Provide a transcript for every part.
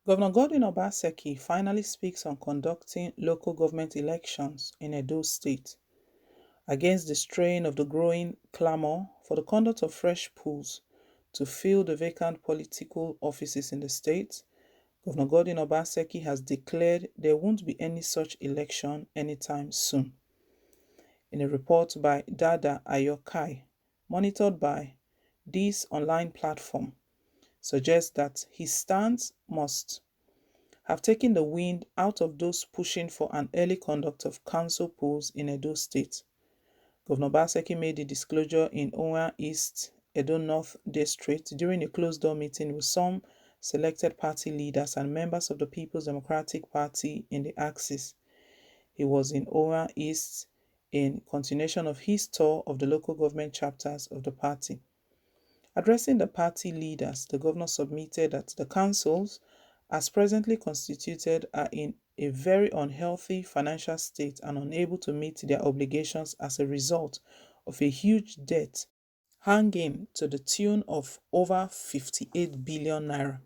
Governor Godwin Obaseki finally speaks on conducting local government elections in Edo State against the strain of the growing clamor for the conduct of fresh polls to fill the vacant political offices in the state. Governor Godwin Obaseki has declared there won't be any such election anytime soon. In a report by Dada Ayokai, monitored by this online platform, suggests that his stance must have taken the wind out of those pushing for an early conduct of council polls in Edo State. Governor Obaseki made the disclosure in Owa East, Edo North District during a closed-door meeting with some selected party leaders and members of the People's Democratic Party in the Axis. He was in Owa East in continuation of his tour of the local government chapters of the party. Addressing the party leaders, the governor submitted that the councils, as presently constituted, are in a very unhealthy financial state and unable to meet their obligations as a result of a huge debt hanging to the tune of over 58 billion naira.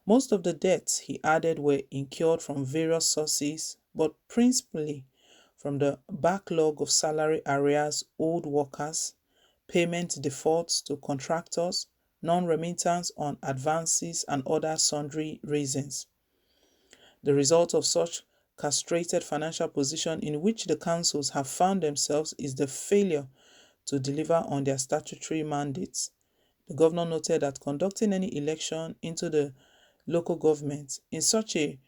Most of the debts, he added, were incurred from various sources, but principally from the backlog of salary arrears owed workers, payment defaults to contractors, non-remittance on advances, and other sundry reasons. The result of such castrated financial position in which the councils have found themselves is the failure to deliver on their statutory mandates. The governor noted that conducting any election into the local government in such a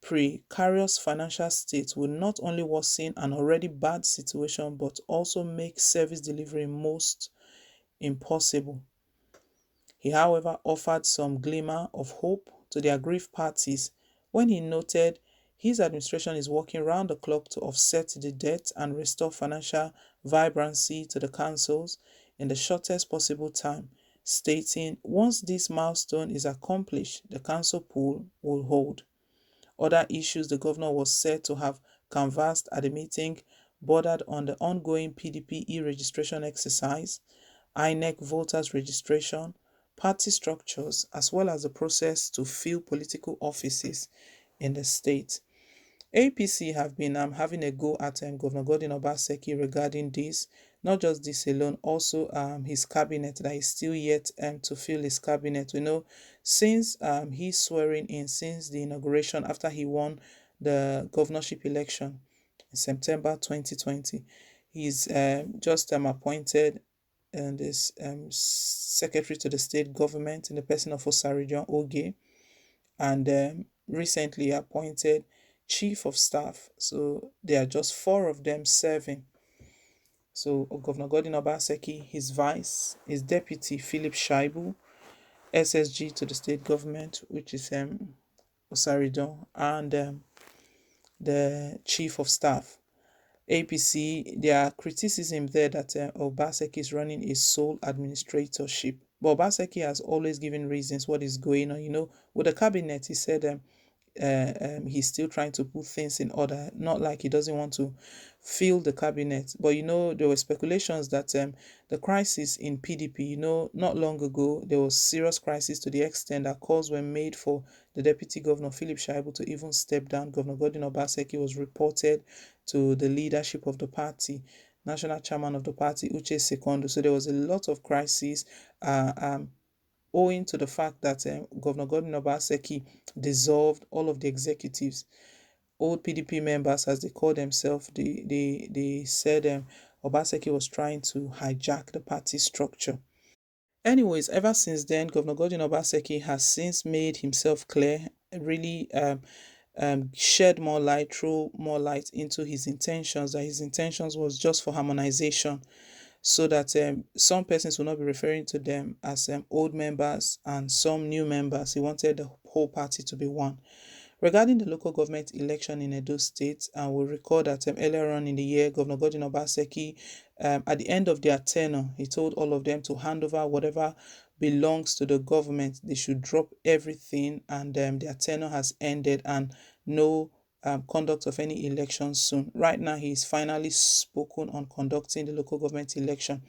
precarious financial state will not only worsen an already bad situation but also make service delivery most impossible. He, however, offered some glimmer of hope to the aggrieved parties when he noted his administration is working round the clock to offset the debt and restore financial vibrancy to the councils in the shortest possible time, stating once this milestone is accomplished, the council pool will hold. Other issues the governor was said to have canvassed at the meeting bordered on the ongoing PDP e-registration exercise, INEC voters registration, party structures, as well as the process to fill political offices in the state. APC have been having a go at Governor Godwin Obaseki regarding this. Not just this alone, also his cabinet, that is still yet to fill his cabinet. We know since he's swearing in, since the inauguration after he won the governorship election in September 2020, he's just appointed this secretary to the state government in the person of Osarijan Oge, and recently appointed chief of staff. So there are just 4 of them serving. So Governor Godwin Obaseki, his vice, his deputy Philip Shaibu, SSG to the state government, which is Osarijan, and the chief of staff. APC, there are criticism there that Obaseki is running a sole administratorship. But Obaseki has always given reasons what is going on. With the cabinet, he said he's still trying to put things in order, not like he doesn't want to fill the cabinet. But there were speculations that the crisis in PDP, not long ago, there was serious crisis to the extent that calls were made for the deputy governor Philip Shaibu to even step down. Governor Godwin Obaseki was reported to the leadership of the party, national chairman of the party, Uche Sekondo. So there was a lot of crisis owing to the fact that Governor Godwin Obaseki dissolved all of the executives. Old PDP members, as they call themselves, they said Obaseki was trying to hijack the party structure. Anyways, ever since then, Governor Godwin Obaseki has since made himself clear, really shed more light, throw more light into his intentions, that his intentions was just for harmonization, so that some persons will not be referring to them as old members and some new members. He wanted the whole party to be one. Regarding the local government election in Edo State, we recall that earlier on in the year, Governor Godwin Obaseki, at the end of their tenure, he told all of them to hand over whatever belongs to the government. They should drop everything, and their tenure has ended, and no conduct of any election soon. Right now, he is finally spoken on conducting the local government election.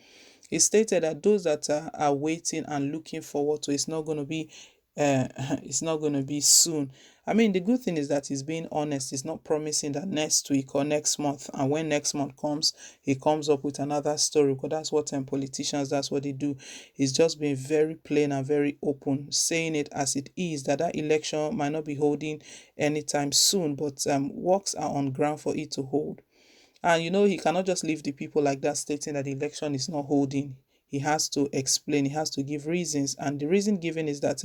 He stated that those that are waiting and looking forward to, it's not going to be it's not going to be soon. I mean, the good thing is that he's being honest. He's not promising that next week or next month, and when next month comes, he comes up with another story. Because that's what politicians, that's what they do. He's just being very plain and very open, saying it as it is, that that election might not be holding anytime soon, but works are on ground for it to hold. And he cannot just leave the people like that, stating that the election is not holding. He has to explain, he has to give reasons. And the reason given is that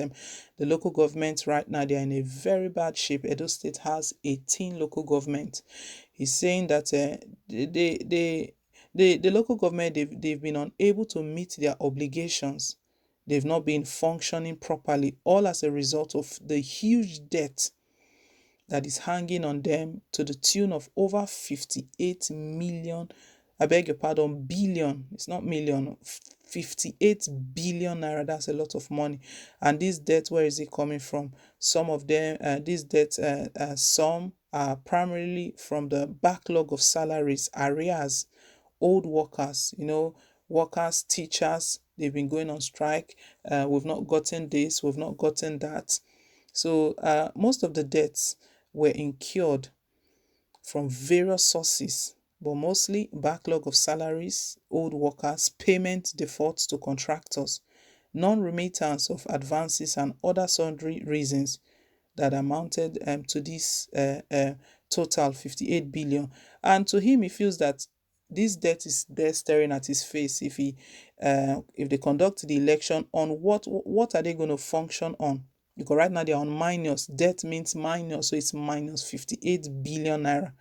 the local government right now, they are in a very bad shape. Edo State has 18 local government. He's saying that the local government, they've been unable to meet their obligations. They've not been functioning properly, all as a result of the huge debt that is hanging on them to the tune of over 58 million. I beg your pardon, billion. It's not million. 58 billion naira. That's a lot of money. And this debt, where is it coming from? Some of them, these debts, some are primarily from the backlog of salaries, arrears, old workers, workers, teachers, they've been going on strike. We've not gotten this, we've not gotten that. So most of the debts were incurred from various sources, but mostly backlog of salaries, old workers, payment defaults to contractors, non-remittance of advances, and other sundry reasons that amounted to this total 58 billion. And to him, he feels that this debt is there staring at his face. If they conduct the election, on what are they going to function on? Because right now they're on minus. Debt means minus, so it's minus 58 billion naira.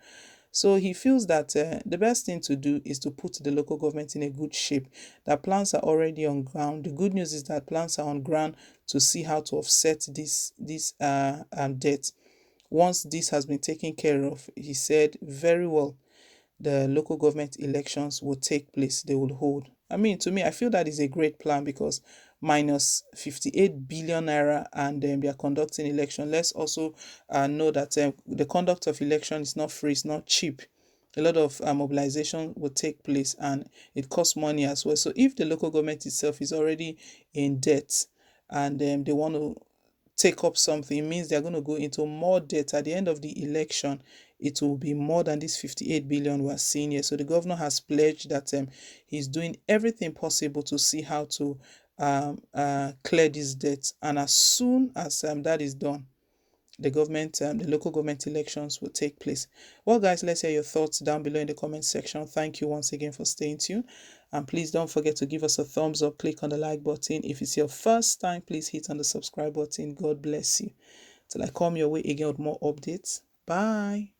So he feels that the best thing to do is to put the local government in a good shape. That plans are already on ground. The good news is that plans are on ground to see how to offset this debt. Once this has been taken care of, he said, very well, the local government elections will take place, they will hold. I mean, to me, I feel that is a great plan because minus 58 billion naira, and they are conducting election. Let's also know that the conduct of election is not free, it's not cheap. A lot of mobilization will take place, and it costs money as well. So if the local government itself is already in debt, and they want to take up something, it means they're going to go into more debt at the end of the election. It will be more than this 58 billion we're seeing here. So the governor has pledged that he's doing everything possible to see how to clear this debt, and as soon as that is done, the local government elections will take place. Well, guys, let's hear your thoughts down below in the comment section. Thank you once again for staying tuned, and please don't forget to give us a thumbs up. Click on the like button. If it's your first time, please hit on the subscribe button. God bless you. Till I come your way again with more updates. Bye.